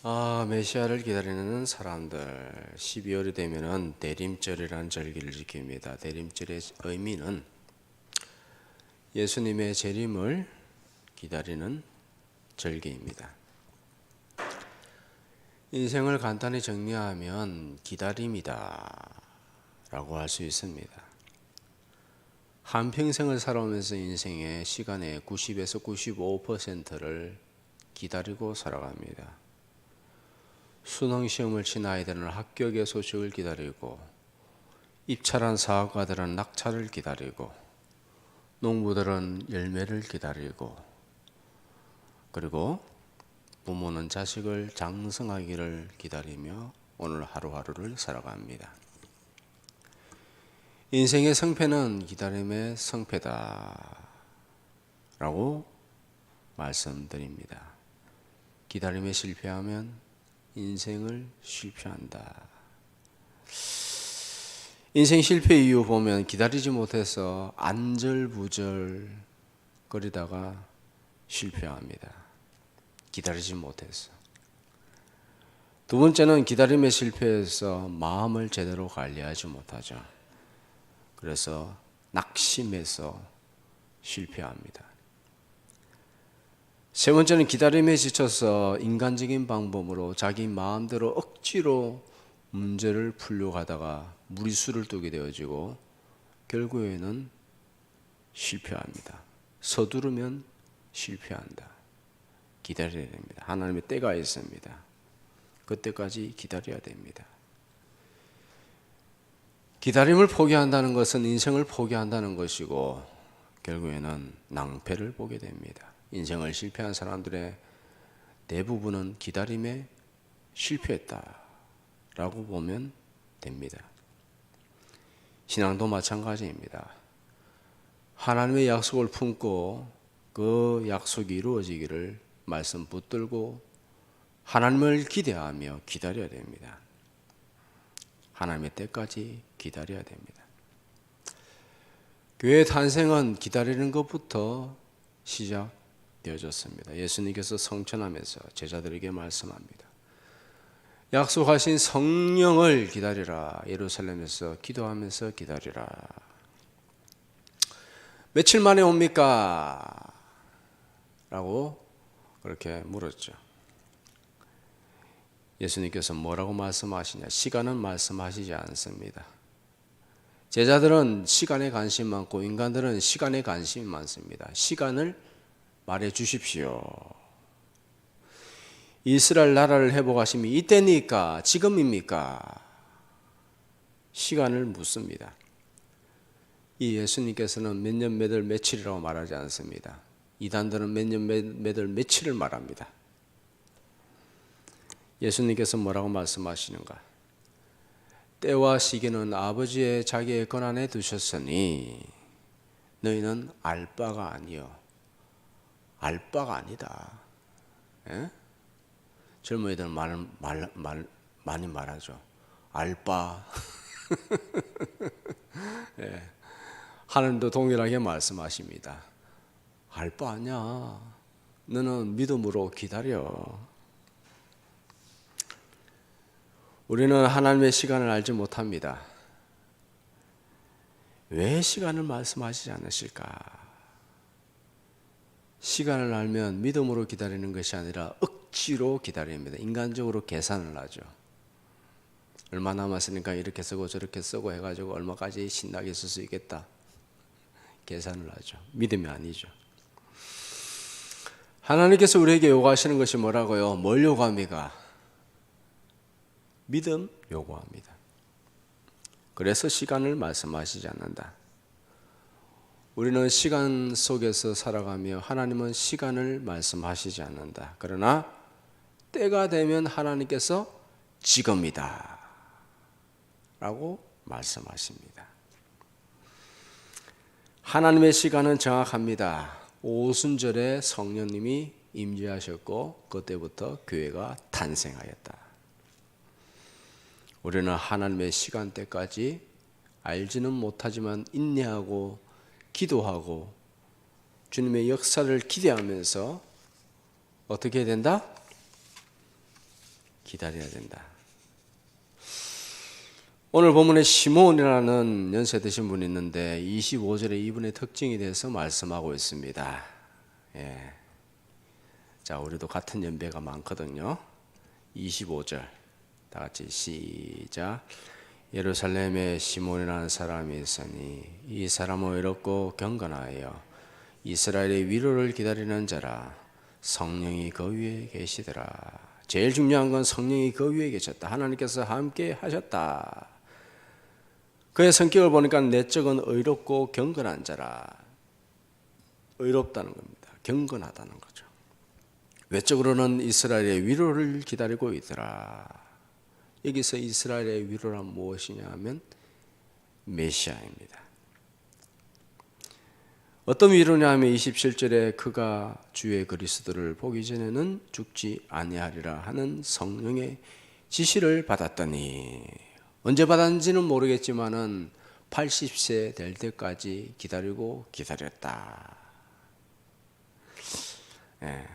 메시아를 기다리는 사람들, 12월이 되면은 대림절이라는 절기를 지킵니다. 대림절의 의미는 예수님의 재림을 기다리는 절기입니다. 인생을 간단히 정리하면 기다림이다 라고 할 수 있습니다. 한평생을 살아오면서 인생의 시간의 90에서 95%를 기다리고 살아갑니다. 수능시험을 친 아이들은 합격의 소식을 기다리고, 입찰한 사업가들은 낙찰을 기다리고, 농부들은 열매를 기다리고, 그리고 부모는 자식을 장성하기를 기다리며 오늘 하루하루를 살아갑니다. 인생의 성패는 기다림의 성패다 라고 말씀드립니다. 기다림에 실패하면 인생을 실패한다. 인생 실패 이유 보면 기다리지 못해서 안절부절 거리다가 실패합니다. 기다리지 못해서. 두 번째는 기다림에 실패해서 마음을 제대로 관리하지 못하죠. 그래서 낙심해서 실패합니다. 세 번째는 기다림에 지쳐서 인간적인 방법으로 자기 마음대로 억지로 문제를 풀려고 하다가 무리수를 두게 되어지고 결국에는 실패합니다. 서두르면 실패한다. 기다려야 됩니다. 하나님의 때가 있습니다. 그때까지 기다려야 됩니다. 기다림을 포기한다는 것은 인생을 포기한다는 것이고 결국에는 낭패를 보게 됩니다. 인생을 실패한 사람들의 대부분은 기다림에 실패했다라고 보면 됩니다. 신앙도 마찬가지입니다. 하나님의 약속을 품고 그 약속이 이루어지기를 말씀 붙들고 하나님을 기대하며 기다려야 됩니다. 하나님의 때까지 기다려야 됩니다. 교회의 탄생은 기다리는 것부터 시작되어졌습니다. 예수님께서 성천하면서 제자들에게 말씀합니다. 약속하신 성령을 기다리라. 예루살렘에서 기도하면서 기다리라. 며칠 만에 옵니까? 라고 그렇게 물었죠. 예수님께서 뭐라고 말씀하시냐? 시간은 말씀하시지 않습니다. 제자들은 시간에 관심 많고 인간들은 시간에 관심이 많습니다. 시간을 말해 주십시오. 이스라엘 나라를 회복하심이 이때니까 지금입니까? 시간을 묻습니다. 이 예수님께서는 몇 년 몇 월 며칠이라고 말하지 않습니다. 이단들은 몇 년 몇 월 며칠을 말합니다. 예수님께서 뭐라고 말씀하시는가? 때와 시기는 아버지의 자기의 권한에 두셨으니 너희는 알 바가 아니요. 알 바가 아니다. 예? 젊은이들 많이 말하죠. 알 바. 예. 하나님도 동일하게 말씀하십니다. 알 바 아니야. 너는 믿음으로 기다려. 우리는 하나님의 시간을 알지 못합니다. 왜 시간을 말씀하시지 않으실까? 시간을 알면 믿음으로 기다리는 것이 아니라 억지로 기다립니다. 인간적으로 계산을 하죠. 얼마 남았으니까 이렇게 쓰고 저렇게 쓰고 해가지고 얼마까지 신나게 쓸 수 있겠다. 계산을 하죠. 믿음이 아니죠. 하나님께서 우리에게 요구하시는 것이 뭐라고요? 뭘 요구합니까? 믿음 요구합니다. 그래서 시간을 말씀하시지 않는다. 우리는 시간 속에서 살아가며 하나님은 시간을 말씀하시지 않는다. 그러나 때가 되면 하나님께서 지금이다 라고 말씀하십니다. 하나님의 시간은 정확합니다. 오순절에 성령님이 임재하셨고 그때부터 교회가 탄생하였다. 우리는 하나님의 시간대까지 알지는 못하지만 인내하고 기도하고 주님의 역사를 기대하면서 어떻게 해야 된다? 기다려야 된다. 오늘 본문에 시몬이라는 연세 드신 분이 있는데 25절에 이분의 특징에 대해서 말씀하고 있습니다. 예. 자, 우리도 같은 연배가 많거든요. 25절 다 같이 시작. 예루살렘에 시몬이라는 사람이 있으니 이 사람은 외롭고 경건하여 이스라엘의 위로를 기다리는 자라. 성령이 그 위에 계시더라. 제일 중요한 건 성령이 그 위에 계셨다. 하나님께서 함께 하셨다. 그의 성격을 보니까 내적은 의롭고 경건한 자라. 의롭다는 겁니다. 경건하다는 거죠. 외적으로는 이스라엘의 위로를 기다리고 있더라. 여기서 이스라엘의 위로란 무엇이냐 하면 메시아입니다. 어떤 위로냐 하면 27절에 그가 주의 그리스도를 보기 전에는 죽지 아니하리라 하는 성령의 지시를 받았더니, 언제 받았는지는 모르겠지만은 80세 될 때까지 기다렸다. 예,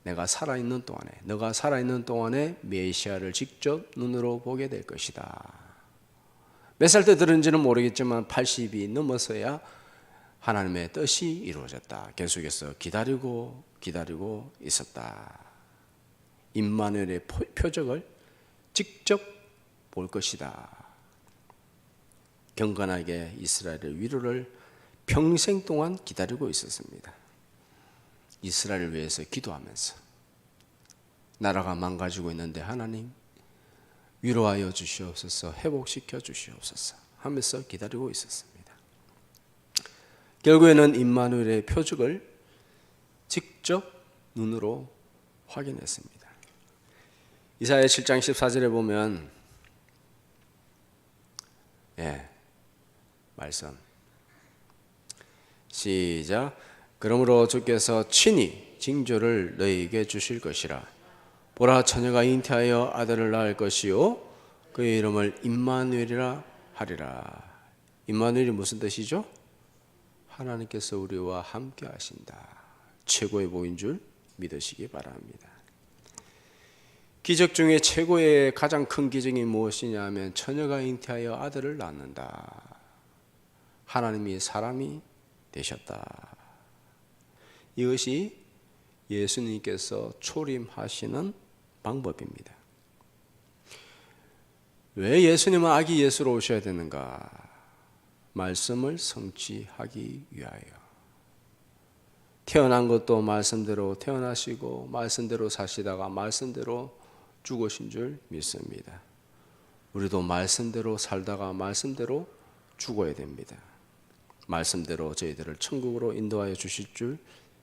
내가 살아있는 동안에, 너가 살아있는 동안에 메시아를 직접 눈으로 보게 될 것이다. 몇 살 때 들은지는 모르겠지만 80이 넘어서야 하나님의 뜻이 이루어졌다. 계속해서 기다리고 있었다. 임마누엘의 표적을 직접 볼 것이다. 경건하게 이스라엘의 위로를 평생 동안 기다리고 있었습니다. 이스라엘을 위해서 기도하면서 나라가 망가지고 있는데 하나님 위로하여 주시옵소서, 회복시켜 주시옵소서 하면서 기다리고 있었습니다. 결국에는 임마누엘의 표적을 직접 눈으로 확인했습니다. 이사야 7장 14절에 보면 말씀 시작. 그러므로 주께서 친히 징조를 너희에게 주실 것이라. 보라, 처녀가 잉태하여 아들을 낳을 것이요 그의 이름을 임마누엘이라 하리라. 임마누엘이 무슨 뜻이죠? 하나님께서 우리와 함께 하신다. 최고의 복인 줄 믿으시기 바랍니다. 기적 중에 최고의 가장 큰 기적이 무엇이냐 하면 처녀가 잉태하여 아들을 낳는다. 하나님이 사람이 되셨다. 이것이 예수님께서 초림하시는 방법입니다. 왜 예수님은 아기 예수로 오셔야 되는가? 말씀을 성취하기 위하여. 태어난 것도 말씀대로 태어나시고 말씀대로 사시다가 말씀대로 죽으신 줄 믿습니다. 우리도 말씀대로 살다가 말씀대로 죽어야 됩니다. 말씀대로 저희들을 천국으로 인도하여 주실 줄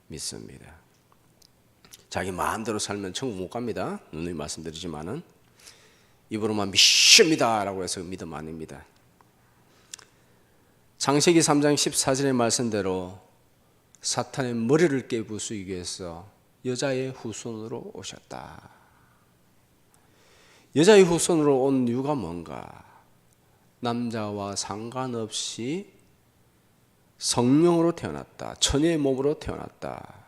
믿습니다. 자기 마음대로 살면 천국 못 갑니다. 누누이 말씀드리지만은 입으로만 믿습니다 라고 해서 믿음 아닙니다. 창세기 3장 14절의 말씀대로 사탄의 머리를 깨부수기 위해서 여자의 후손으로 오셨다. 여자의 후손으로 온 이유가 뭔가? 남자와 상관없이 성령으로 태어났다. 처녀의 몸으로 태어났다.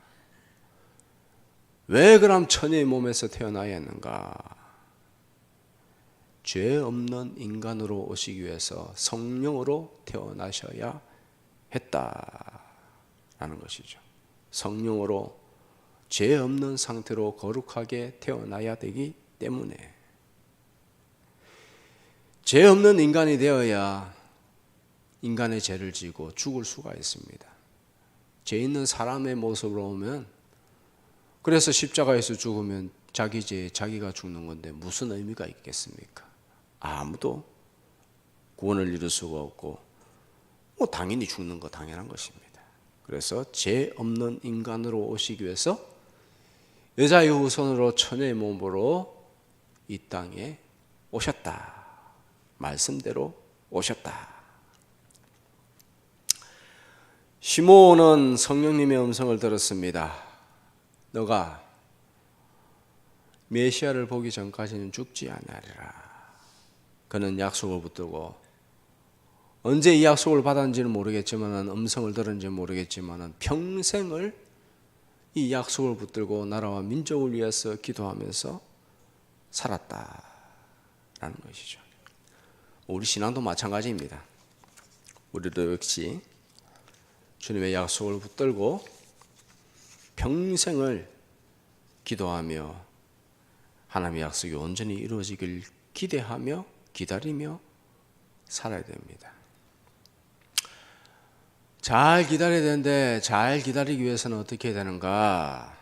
왜 그럼 처녀의 몸에서 태어나야 했는가? 죄 없는 인간으로 오시기 위해서 성령으로 태어나셔야 했다라는 것이죠. 성령으로 죄 없는 상태로 거룩하게 태어나야 되기 때문에, 죄 없는 인간이 되어야 인간의 죄를 지고 죽을 수가 있습니다. 죄 있는 사람의 모습으로 오면, 그래서 십자가에서 죽으면 자기 죄에 자기가 죽는 건데 무슨 의미가 있겠습니까? 아무도 구원을 이룰 수가 없고 당연히 죽는 거 당연한 것입니다. 그래서 죄 없는 인간으로 오시기 위해서 여자의 후손으로 처녀의 몸으로 이 땅에 오셨다. 말씀대로 오셨다. 시몬은 성령님의 음성을 들었습니다. 너가 메시아를 보기 전까지는 죽지 아니하리라. 그는 약속을 붙들고, 언제 이 약속을 받았는지는 모르겠지만, 음성을 들었는지는 모르겠지만 평생을 이 약속을 붙들고 나라와 민족을 위해서 기도하면서 살았다라는 것이죠. 우리 신앙도 마찬가지입니다. 우리도 역시 주님의 약속을 붙들고 평생을 기도하며 하나님의 약속이 온전히 이루어지길 기대하며 기다리며 살아야 됩니다. 잘 기다려야 되는데 잘 기다리기 위해서는 어떻게 해야 되는가?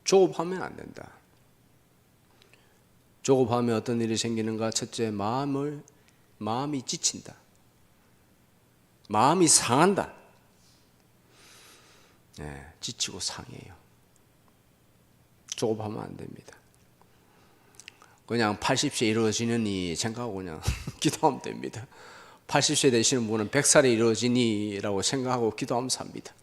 조급하면 안 된다. 조급하면 어떤 일이 생기는가? 첫째, 마음이 지친다. 마음이 상한다. 네, 지치고 상해요. 조급하면 안 됩니다. 그냥 80세 이루어지느니 생각하고 그냥 기도하면 됩니다. 80세 되시는 분은 100살에 이루어지니라고 생각하고 기도하면 삽니다.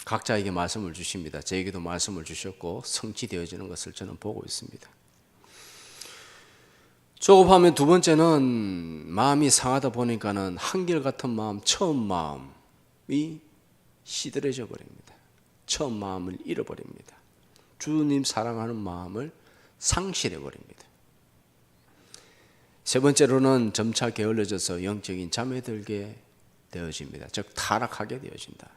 각자에게 말씀을 주십니다. 저에게도 말씀을 주셨고 성취되어지는 것을 저는 보고 있습니다. 조급하면 두 번째는 마음이 상하다 보니까는 한결같은 마음, 처음 마음이 시들해져 버립니다. 처음 마음을 잃어버립니다. 주님 사랑하는 마음을 상실해 버립니다. 세 번째로는 점차 게을러져서 영적인 잠에 들게 되어집니다. 즉 타락하게 되어진다.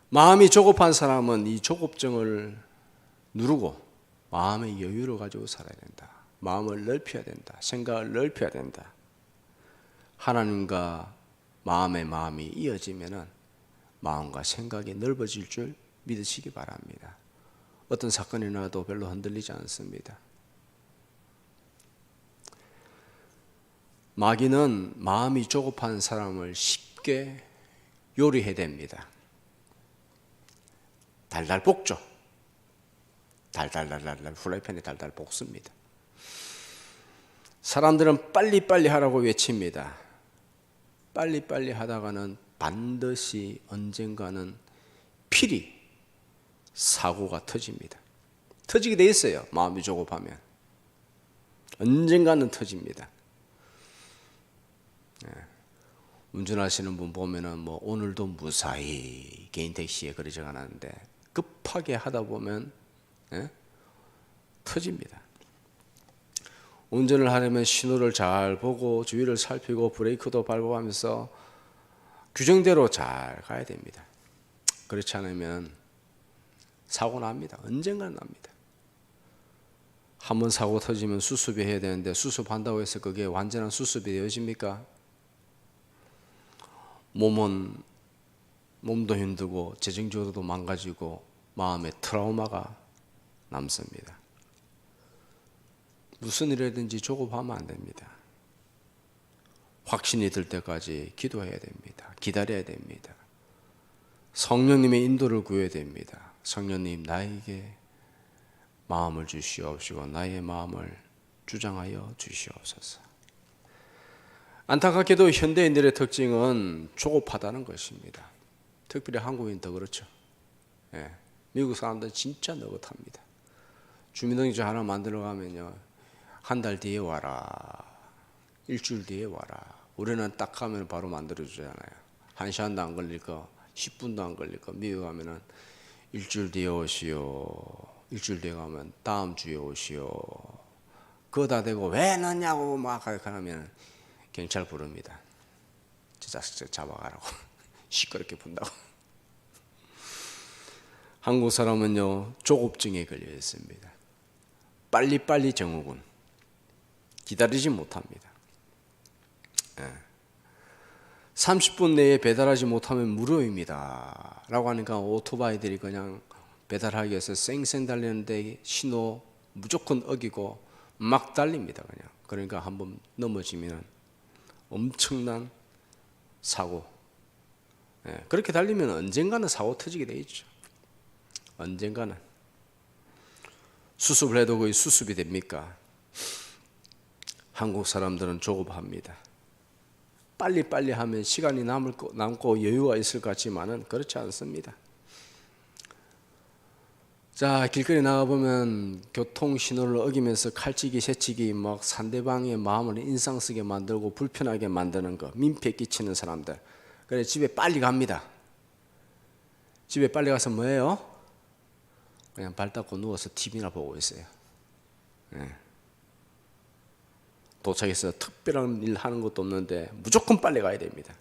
마음이 조급한 사람은 이 조급증을 누르고 마음의 여유를 가지고 살아야 된다. 마음을 넓혀야 된다. 생각을 넓혀야 된다. 하나님과 마음이 이어지면은 마음과 생각이 넓어질 줄 믿으시기 바랍니다. 어떤 사건이 나도 별로 흔들리지 않습니다. 마귀는 마음이 조급한 사람을 쉽게 요리해 됩니다. 달달 볶죠. 달달달달 후라이팬에 달달 볶습니다. 사람들은 빨리빨리 하라고 외칩니다. 빨리빨리 하다가는 반드시 언젠가는 필히 사고가 터집니다. 터지게 돼 있어요. 마음이 조급하면 언젠가는 터집니다. 운전하시는 분 보면은 뭐 오늘도 무사히 개인 택시에 그러지 않았는데 급하게 하다 보면 터집니다. 운전을 하려면 신호를 잘 보고 주위를 살피고 브레이크도 밟아가면서 규정대로 잘 가야 됩니다. 그렇지 않으면 사고 납니다. 언젠가는 납니다. 한번 사고 터지면 수습이 해야 되는데 수습한다고 해서 그게 완전한 수습이 되어집니까? 몸도 힘들고 재정적으로도 망가지고 마음에 트라우마가 남습니다. 무슨 일이든지 조급하면 안 됩니다. 확신이 들 때까지 기도해야 됩니다. 기다려야 됩니다. 성령님의 인도를 구해야 됩니다. 성령님 나에게 마음을 주시옵시고 나의 마음을 주장하여 주시옵소서. 안타깝게도 현대인들의 특징은 조급하다는 것입니다. 특별히 한국인 더 그렇죠. 미국 사람들 진짜 느긋합니다. 주민등록증 하나 만들어 가면요, 한 달 뒤에 와라, 일주일 뒤에 와라. 우리는 딱 가면 바로 만들어 주잖아요. 1시간도 안 걸릴 거, 10분도 안 걸릴 거. 미국 가면은 일주일 뒤에 오시오. 일주일 뒤에 가면 다음 주에 오시오. 그거 다 되고 왜 넣냐고 막 하면 경찰 부릅니다. 저 자식 잡아가라고. 시끄럽게 분다고. 한국 사람은요, 조급증에 걸려 있습니다. 빨리빨리 증후군. 기다리지 못합니다. 30분 내에 배달하지 못하면 무료입니다 라고 하니까 오토바이들이 그냥 배달하기 위해서 쌩쌩 달리는데 신호 무조건 어기고 막 달립니다. 그러니까 한번 넘어지면 엄청난 사고. 그렇게 달리면 언젠가는 사고 터지게 돼 있죠. 언젠가는. 수습을 해도 거의 수습이 됩니까? 한국 사람들은 조급합니다. 빨리빨리 하면 시간이 남고 여유가 있을 것 같지만은 그렇지 않습니다. 자, 길거리 나가보면 교통신호를 어기면서 칼치기, 새치기, 막 상대방의 마음을 인상 쓰게 만들고 불편하게 만드는 거, 민폐 끼치는 사람들. 그래, 집에 빨리 갑니다. 집에 빨리 가서 뭐해요? 그냥 발 닦고 누워서 TV나 보고 있어요. 도착해서 특별한 일 하는 것도 없는데 무조건 빨리 가야 됩니다.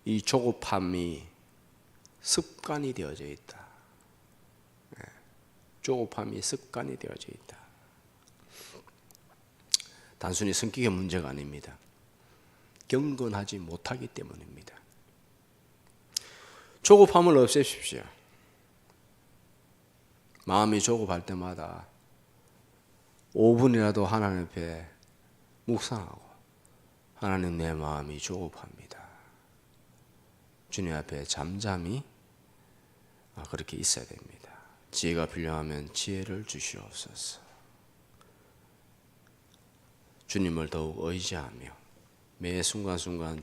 이 조급함이 습관이 되어져 있다. 조급함이 습관이 되어져 있다. 단순히 성격의 문제가 아닙니다. 경건하지 못하기 때문입니다. 조급함을 없애십시오. 마음이 조급할 때마다 5분이라도 하나님 앞에 묵상하고, 하나님, 내 마음이 조급합니다. 주님 앞에 잠잠히 그렇게 있어야 됩니다. 지혜가 필요하면 지혜를 주시옵소서. 주님을 더욱 의지하며 매 순간순간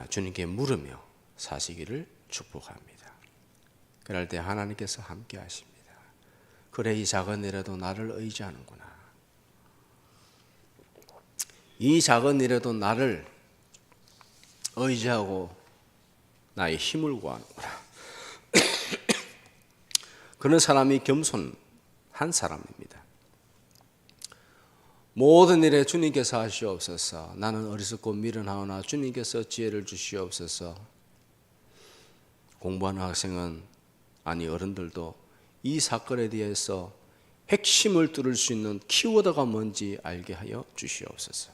주님께 물으며 사시기를 축복합니다. 그럴 때 하나님께서 함께 하십니다. 그래, 이 작은 일에도 나를 의지하는구나. 이 작은 일에도 나를 의지하고 나의 힘을 구하는구나. 그런 사람이 겸손한 사람입니다. 모든 일에 주님께서 하시옵소서. 나는 어리석고 미련하오나 주님께서 지혜를 주시옵소서. 공부하는 학생은, 아니 어른들도 이 사건에 대해서 핵심을 뚫을 수 있는 키워드가 뭔지 알게 하여 주시옵소서.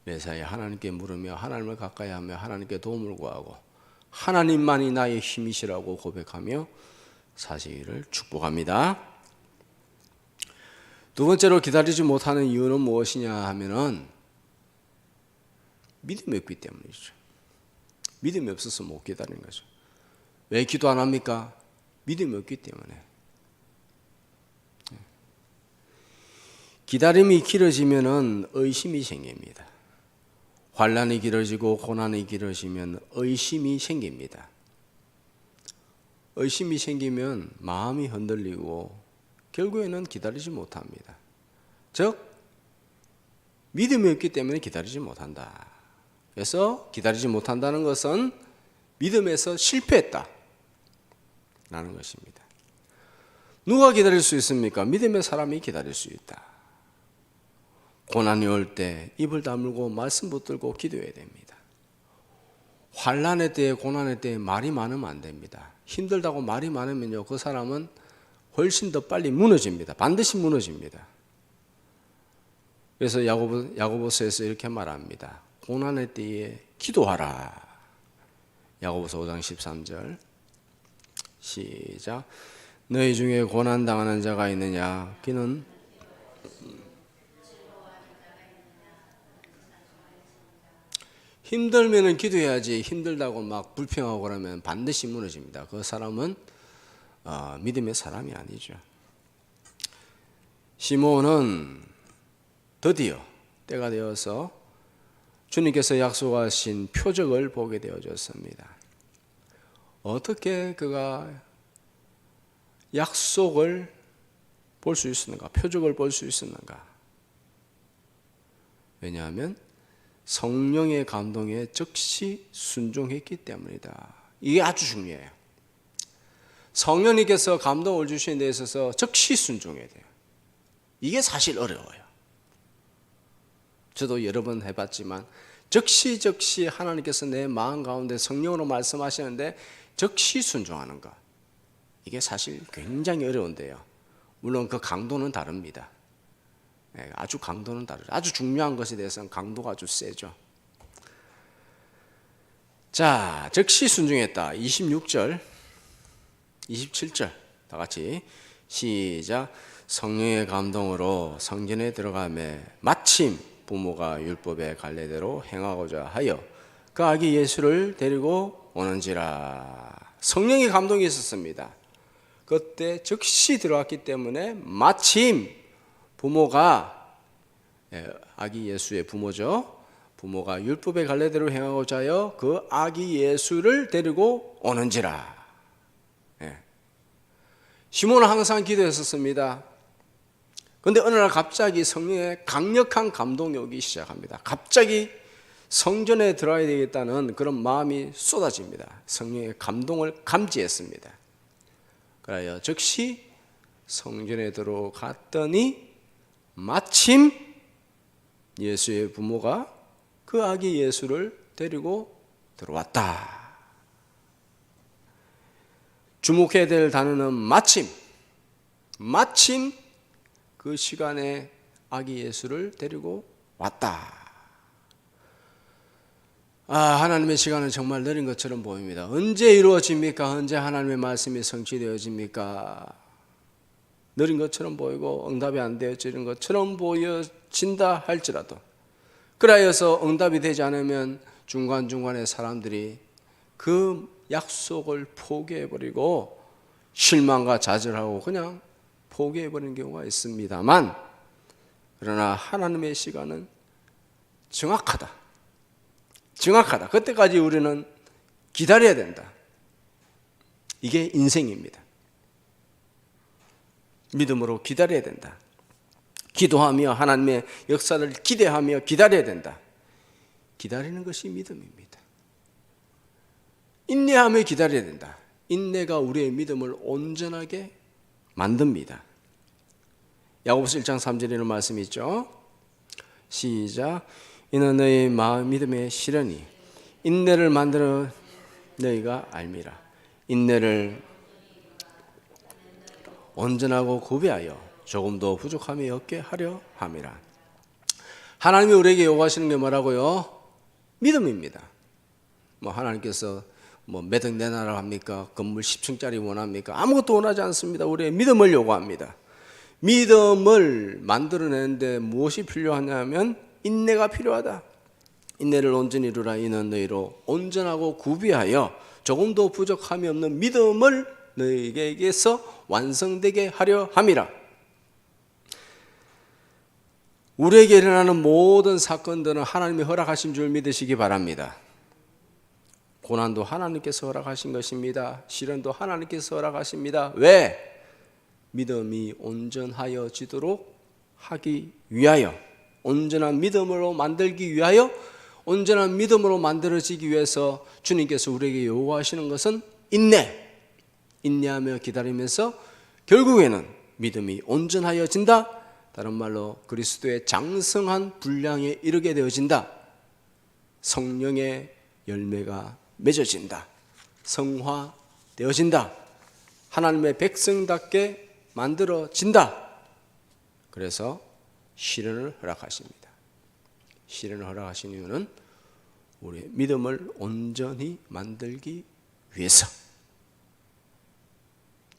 매사에 하나님께 물으며 하나님을 가까이 하며 하나님께 도움을 구하고 하나님만이 나의 힘이시라고 고백하며 사시기를 축복합니다. 두 번째로 기다리지 못하는 이유는 무엇이냐 하면은 믿음이 없기 때문이죠. 믿음이 없어서 못 기다리는 거죠. 왜 기도 안 합니까? 믿음이 없기 때문에. 기다림이 길어지면은 의심이 생깁니다. 환난이 길어지고 고난이 길어지면 의심이 생깁니다. 의심이 생기면 마음이 흔들리고 결국에는 기다리지 못합니다. 즉 믿음이 없기 때문에 기다리지 못한다. 그래서 기다리지 못한다는 것은 믿음에서 실패했다 라는 것입니다. 누가 기다릴 수 있습니까? 믿음의 사람이 기다릴 수 있다. 고난이 올 때 입을 다물고 말씀 붙들고 기도해야 됩니다. 환난의 때에, 고난의 때에 말이 많으면 안 됩니다. 힘들다고 말이 많으면요, 그 사람은 훨씬 더 빨리 무너집니다. 반드시 무너집니다. 그래서 야고보서에서 이렇게 말합니다. 고난의 때에 기도하라. 야고보서 5장 13절 시작. 너희 중에 고난당하는 자가 있느냐? 그는 힘들면은 기도해야지. 힘들다고 막 불평하고 그러면 반드시 무너집니다. 그 사람은 믿음의 사람이 아니죠. 시몬은 드디어 때가 되어서 주님께서 약속하신 표적을 보게 되어졌습니다. 어떻게 그가 약속을 볼 수 있었는가? 표적을 볼 수 있었는가? 왜냐하면 성령의 감동에 즉시 순종했기 때문이다. 이게 아주 중요해요. 성령님께서 감동을 주시는 데 있어서 즉시 순종해야 돼요. 이게 사실 어려워요. 저도 여러 번 해봤지만 즉시 하나님께서 내 마음 가운데 성령으로 말씀하시는데 즉시 순종하는 것, 이게 사실 굉장히 어려운데요. 물론 그 강도는 다릅니다. 아주 강도는 다르죠. 아주 중요한 것에 대해서는 강도가 아주 세죠. 자, 즉시 순종했다. 26절 27절 다 같이 시작. 성령의 감동으로 성전에 들어가매 마침 부모가 율법의 갈례대로 행하고자 하여 그 아기 예수를 데리고 오는지라. 성령의 감동이 있었습니다. 그때 즉시 들어왔기 때문에 마침 부모가, 아기 예수의 부모죠, 부모가 율법의 갈례대로 행하고자 하여 그 아기 예수를 데리고 오는지라. 시몬은 항상 기도했었습니다. 그런데 어느 날 갑자기 성령의 강력한 감동이 오기 시작합니다. 갑자기 성전에 들어야 되겠다는 그런 마음이 쏟아집니다. 성령의 감동을 감지했습니다. 그래야 즉시 성전에 들어갔더니 마침 예수의 부모가 그 아기 예수를 데리고 들어왔다. 주목해야 될 단어는 마침 그 시간에 아기 예수를 데리고 왔다. 하나님의 시간은 정말 느린 것처럼 보입니다. 언제 이루어집니까? 언제 하나님의 말씀이 성취되어집니까? 느린 것처럼 보이고 응답이 안 되어지는 것처럼 보여진다 할지라도, 그라여서 응답이 되지 않으면 중간중간에 사람들이 그 약속을 포기해버리고 실망과 좌절하고 그냥 포기해버리는 경우가 있습니다만, 그러나 하나님의 시간은 정확하다. 그때까지 우리는 기다려야 된다. 이게 인생입니다. 믿음으로 기다려야 된다. 기도하며 하나님의 역사를 기대하며 기다려야 된다. 기다리는 것이 믿음입니다. 인내하며 기다려야 된다. 인내가 우리의 믿음을 온전하게 만듭니다. 야고보서 1장 3절에 이런 말씀이 있죠. 시작. 이는 너희 마음 믿음의 실현이 인내를 만들어 너희가 알미라. 인내를 온전하고 구비하여 조금도 부족함이 없게 하려 함이라. 하나님이 우리에게 요구하시는 게 뭐라고요? 믿음입니다. 하나님께서 몇 억 내놔라 합니까? 건물 10층짜리 원합니까? 아무것도 원하지 않습니다. 우리의 믿음을 요구합니다. 믿음을 만들어내는데 무엇이 필요하냐면 인내가 필요하다. 인내를 온전히 이루라. 이는 너희로 온전하고 구비하여 조금도 부족함이 없는 믿음을 너희에게서 완성되게 하려 함이라. 우리에게 일어나는 모든 사건들은 하나님이 허락하신 줄 믿으시기 바랍니다. 고난도 하나님께서 허락하신 것입니다. 시련도 하나님께서 허락하십니다. 왜? 믿음이 온전하여지도록 하기 위하여, 온전한 믿음으로 만들기 위하여, 온전한 믿음으로 만들어지기 위해서 주님께서 우리에게 요구하시는 것은 인내하며 기다리면서 결국에는 믿음이 온전하여진다. 다른 말로 그리스도의 장성한 분량에 이르게 되어진다. 성령의 열매가 맺어진다. 성화되어진다. 하나님의 백성답게 만들어진다. 그래서 시련을 허락하십니다. 시련을 허락하신 이유는 우리의 믿음을 온전히 만들기 위해서.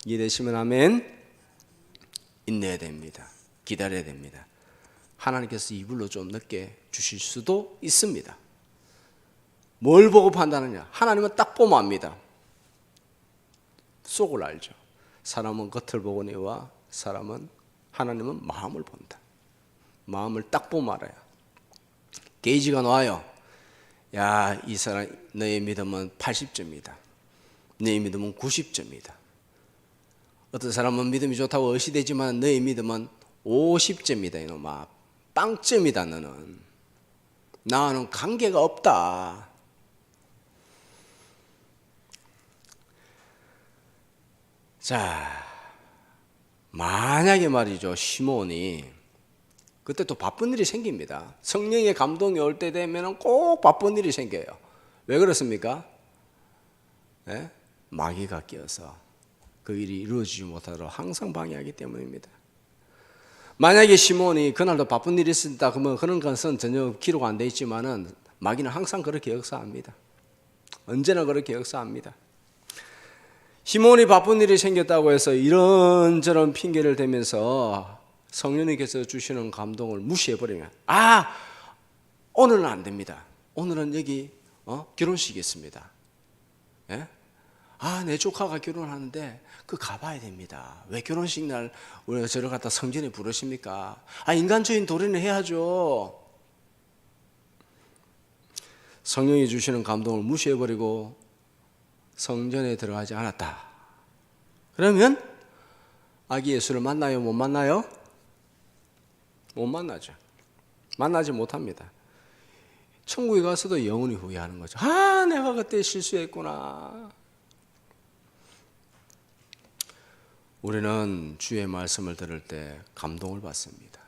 이해되시면 아멘. 인내해야 됩니다. 기다려야 됩니다. 하나님께서 이불로 좀 늦게 주실 수도 있습니다. 뭘 보고 판단하냐? 하나님은 딱 보면 압니다. 속을 알죠. 사람은 겉을 보거니와 하나님은 마음을 본다. 마음을 딱 보면 알아요. 게이지가 나와요. 야, 이 사람 너의 믿음은 80점이다. 너의 믿음은 90점이다. 어떤 사람은 믿음이 좋다고 의시되지만 너의 믿음은 50점이다. 이놈아, 빵점이다. 너는 나와는 관계가 없다. 자, 만약에 말이죠, 시몬이 그때 또 바쁜 일이 생깁니다. 성령의 감동이 올 때 되면 꼭 바쁜 일이 생겨요. 왜 그렇습니까? 네? 마귀가 끼어서 그 일이 이루어지지 못하도록 항상 방해하기 때문입니다. 만약에 시몬이 그날도 바쁜 일이 있었다 그러면 그런 것은 전혀 기록 안 돼 있지만은 마귀는 항상 그렇게 역사합니다. 언제나 그렇게 역사합니다. 시몬이 바쁜 일이 생겼다고 해서 이런저런 핑계를 대면서 성령님께서 주시는 감동을 무시해버리면 오늘은 안 됩니다. 오늘은 여기 결혼식이 있습니다. 예? 내 조카가 결혼하는데 가봐야 됩니다. 왜 결혼식 날 우리가 저를 갖다 성전에 부르십니까? 인간적인 도리는 해야죠. 성령이 주시는 감동을 무시해버리고 성전에 들어가지 않았다. 그러면 아기 예수를 만나요? 못 만나요? 못 만나죠. 만나지 못합니다. 천국에 가서도 영원히 후회하는 거죠. 아, 내가 그때 실수했구나. 우리는 주의 말씀을 들을 때 감동을 받습니다.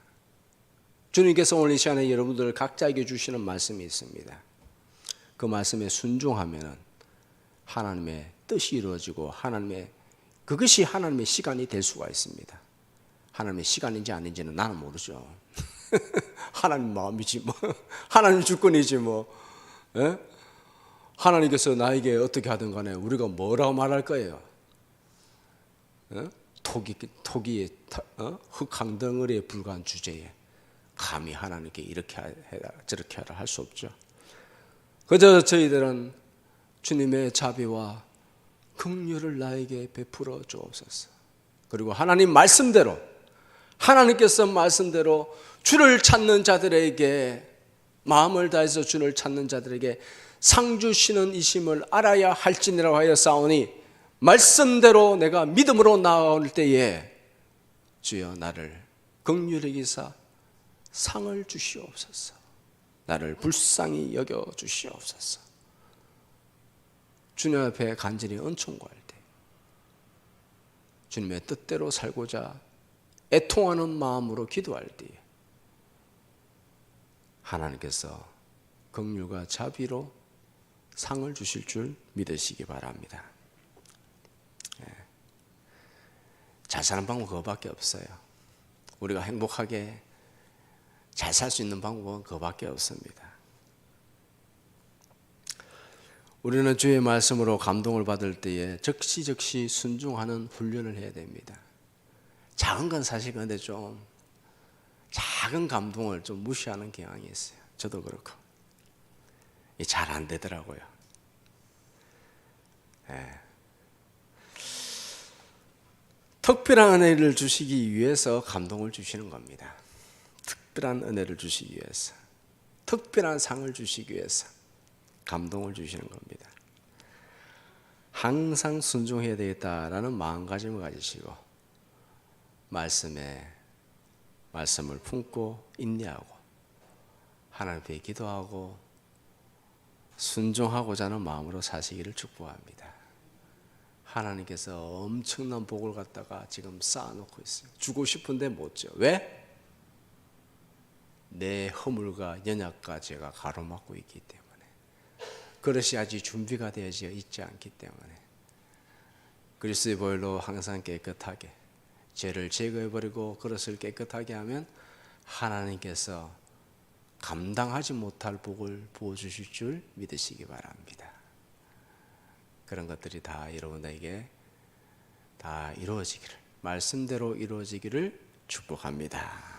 주님께서 오늘 이 시간에 여러분들 각자에게 주시는 말씀이 있습니다. 그 말씀에 순종하면 하나님의 뜻이 이루어지고 그것이 하나님의 시간이 될 수가 있습니다. 하나님의 시간인지 아닌지는 나는 모르죠. 하나님 마음이지 뭐. 하나님 주권이지 뭐. 에? 하나님께서 나에게 어떻게 하든 간에 우리가 뭐라고 말할 거예요. 에? 토기의 흙강덩어리에 불과한 주제에 감히 하나님께 이렇게 해라 저렇게 하라 할 수 없죠. 그저 저희들은 주님의 자비와 긍휼을 나에게 베풀어 주옵소서. 그리고 하나님 말씀대로 하나님께서 말씀대로 주를 찾는 자들에게 마음을 다해서 주를 찾는 자들에게 상 주시는 이심을 알아야 할지니라고 하여 싸우니 말씀대로 내가 믿음으로 나아올 때에 주여 나를 긍휼히 여기사 상을 주시옵소서. 나를 불쌍히 여겨 주시옵소서. 주님 앞에 간절히 은총구할 때 주님의 뜻대로 살고자 애통하는 마음으로 기도할 때 하나님께서 긍휼과 자비로 상을 주실 줄 믿으시기 바랍니다. 잘 사는 방법은 그거밖에 없어요. 우리가 행복하게 잘 살 수 있는 방법은 그거밖에 없습니다. 우리는 주의 말씀으로 감동을 받을 때에 적시적시 순종하는 훈련을 해야 됩니다. 작은 건 사실 근데 좀 작은 감동을 좀 무시하는 경향이 있어요. 저도 그렇고 잘 안 되더라고요. 특별한 은혜를 주시기 위해서 감동을 주시는 겁니다. 특별한 은혜를 주시기 위해서, 특별한 상을 주시기 위해서 감동을 주시는 겁니다. 항상 순종해야 되겠다라는 마음가짐을 가지시고 말씀을 품고 인내하고 하나님 앞에 기도하고 순종하고자 하는 마음으로 사시기를 축복합니다. 하나님께서 엄청난 복을 갖다가 지금 쌓아놓고 있어요. 주고 싶은데 못 줘. 왜? 내 허물과 연약과 죄가 가로막고 있기 때문에. 그릇이 아직 준비가 되어져 있지 않기 때문에. 그리스도의 보혈로 항상 깨끗하게 죄를 제거해버리고 그릇을 깨끗하게 하면 하나님께서 감당하지 못할 복을 부어주실 줄 믿으시기 바랍니다. 그런 것들이 다 여러분에게 다 이루어지기를, 말씀대로 이루어지기를 축복합니다.